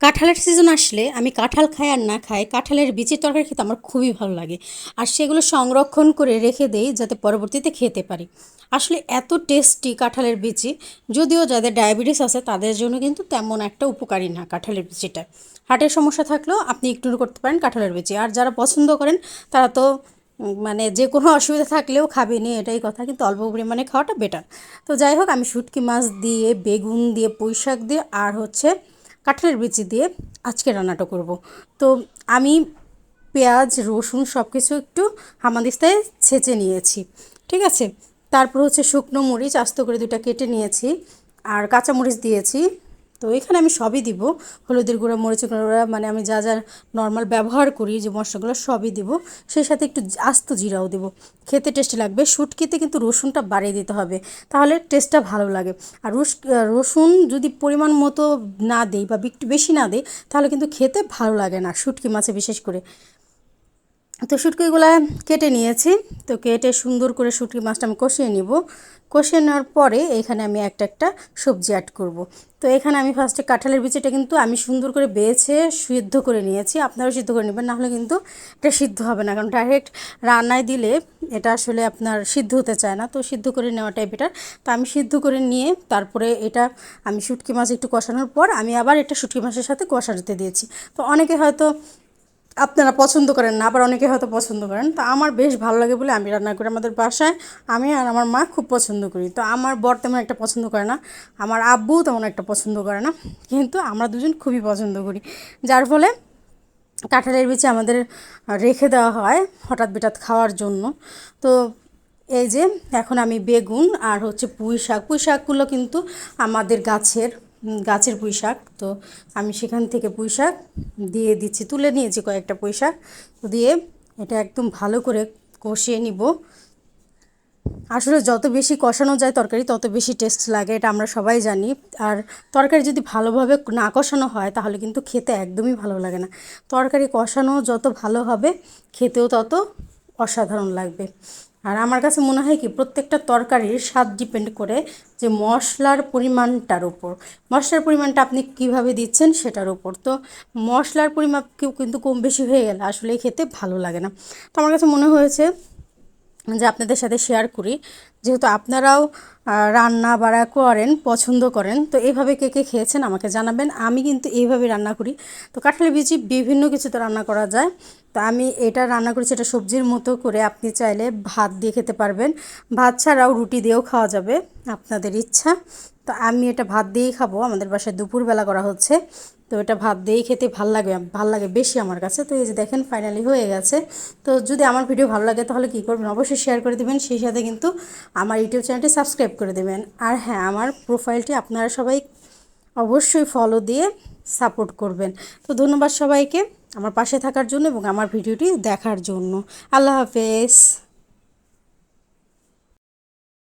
কাঁঠালের সিজন আসলে আমি কাঁঠাল খাই আর না খাই, কাঁঠালের বিচির তরকারি খেতে আমার খুবই ভালো লাগে। আর সেগুলো সংরক্ষণ করে রেখে দেই যাতে পরবর্তীতে খেতে পারি। আসলে এত টেস্টি কাঁঠালের বিচি, যদিও যাদের ডায়াবেটিস আছে তাদের জন্য কিন্তু তেমন একটা উপকারী না কাঁঠালের বিচিটা। হার্টের সমস্যা থাকলেও আপনি ইগনোর করতে পারেন কাঁঠালের বিচি। আর যারা পছন্দ করেন তারা তো মানে যে কোনো অসুবিধা থাকলেও খাবেনই, এটাই কথা, কিন্তু অল্প পরিমাণে খাওয়াটা বেটার। তো যাই হোক, আমি শুটকি মাছ দিয়ে, বেগুন দিয়ে, পুঁই শাক দিয়ে আর হচ্ছে কাঁঠালের বিচি দিয়ে আজকে রান্নাটা করব। তো আমি পেঁয়াজ রসুন সব কিছু একটু হামানদিস্তায় ছেঁচে নিয়েছি, ঠিক আছে। তারপর হচ্ছে শুকনো মরিচ আস্ত করে দুটা কেটে নিয়েছি, আর কাঁচা মরিচ দিয়েছি। তো এখানে আমি সবই দিব, হলুদের গুঁড়া, মরিচের গুঁড়া, মানে আমি যা যা নর্মাল ব্যবহার করি যে মশলাগুলো সবই দিব। সেই সাথে একটু আস্ত জিরাও দেব, খেতে টেস্টি লাগবে। শুটকিতে কিন্তু রসুনটা বাড়িয়ে দিতে হবে, তাহলে টেস্টটা ভালো লাগে। আর রসুন যদি পরিমাণ মতো না দেই বা একটু বেশি না দেই তাহলে কিন্তু খেতে ভালো লাগে না, শুটকি মাছে বিশেষ করে। তো শুটকিগুলো কেটে নিয়েছি। তো কেটে সুন্দর করে শুটকি মাছটা আমি কষিয়ে নিব। কষিয়ে নেওয়ার পরে এখানে আমি একটা একটা সবজি অ্যাড করব। তো এখানে আমি ফার্স্টে কাঁঠালের বিচিটা কিন্তু আমি সুন্দর করে বেছে সিদ্ধ করে নিয়েছি, আপনারাও সিদ্ধ করে নেবেন, নাহলে কিন্তু এটা সিদ্ধ হবে না, কারণ ডাইরেক্ট রান্নায় দিলে এটা আসলে আপনার সিদ্ধ হতে চায় না। তো সিদ্ধ করে নেওয়াটাই বেটার। তো আমি সিদ্ধ করে নিয়ে তারপরে এটা আমি শুটকি মাছ একটু কষানোর পর আমি আবার এটা শুটকি মাছের সাথে কষাতে দিয়েছি। তো অনেকে হয়তো আপনারা পছন্দ করেন না, আবার অনেকে হয়তো পছন্দ করেন। তো আমার বেশ ভালো লাগে বলে আমি রান্না করি। আমাদের বাসায় আমি আর আমার মা খুব পছন্দ করি। তো আমার বর তেমন একটা পছন্দ করে না, আমার আব্বুও তেমন একটা পছন্দ করে না, কিন্তু আমরা দুজন খুবই পছন্দ করি। যার ফলে কাঁঠালের বিচি আমাদের রেখে দেওয়া হয় হঠাৎ বিঠাৎ খাওয়ার জন্য। তো এই যে এখন আমি বেগুন আর হচ্ছে পুঁই শাকগুলো কিন্তু আমাদের গাছের পুঁই শাক। তো আমি সেখান থেকে পুঁই শাক দিয়ে দিচ্ছি, তুলে নিয়েছি কয়েকটা পুঁই শাক দিয়ে এটা একদম ভালো করে কষিয়ে নিব। আসলে যত বেশি কষানো যায় তরকারি তত বেশি টেস্ট লাগে, এটা আমরা সবাই জানি। আর তরকারি যদি ভালোভাবে না কষানো হয় তাহলে কিন্তু খেতে একদমই ভালো লাগে না। তরকারি কষানো যত ভালো হবে খেতেও তত অসাধারণ লাগবে। আর আমার কাছে মনে হয় কি, প্রত্যেকটা তরকারির স্বাদ ডিপেন্ড করে যে মশলার পরিমাণটার উপর। মশলার পরিমাণটা আপনি কিভাবে দিচ্ছেন সেটার উপর। তো মশলার পরিমাপ কেউ কিন্তু কম বেশি হয়ে গেলে আসলে খেতে ভালো লাগে না। তো আমার কাছে মনে হয়েছে যে আপনাদের সাথে শেয়ার করি, যেহেতু আপনারাও রান্না বাড়া করেন, পছন্দ করেন। তো এইভাবে কে কে খেয়েছেন আমাকে জানাবেন। আমি কিন্তু এইভাবে রান্না করি। তো কাঁঠালের বিচি বিভিন্ন কিছুতে রান্না করা যায়। তো আমি এটা রান্না করেছি, এটা সবজির মতো করে আপনি চাইলে ভাত দিয়ে খেতে পারবেন, ভাত ছাড়াও রুটি দিয়েও খাওয়া যাবে, আপনাদের ইচ্ছা। তো আমি এটা ভাত দিয়েই খাবো, আমাদের বাসায় দুপুরবেলা করা হচ্ছে। তো এটা ভাত দিয়েই খেতে ভাল লাগে বেশি আমার কাছে। তো এই যে দেখেন ফাইনালি হয়ে গেছে। তো যদি আমার ভিডিও ভালো লাগে তাহলে কী করবেন, অবশ্যই শেয়ার করে দেবেন, সেই সাথে কিন্তু আমার ইউটিউব চ্যানেলটি সাবস্ক্রাইব করে দেবেন। আর হ্যাঁ, আমার প্রোফাইলটি আপনারা সবাই অবশ্যই ফলো দিয়ে সাপোর্ট করবেন। তো ধন্যবাদ সবাইকে আমার পাশে থাকার জন্য এবং আমার ভিডিওটি দেখার জন্য। আল্লাহ হাফেজ।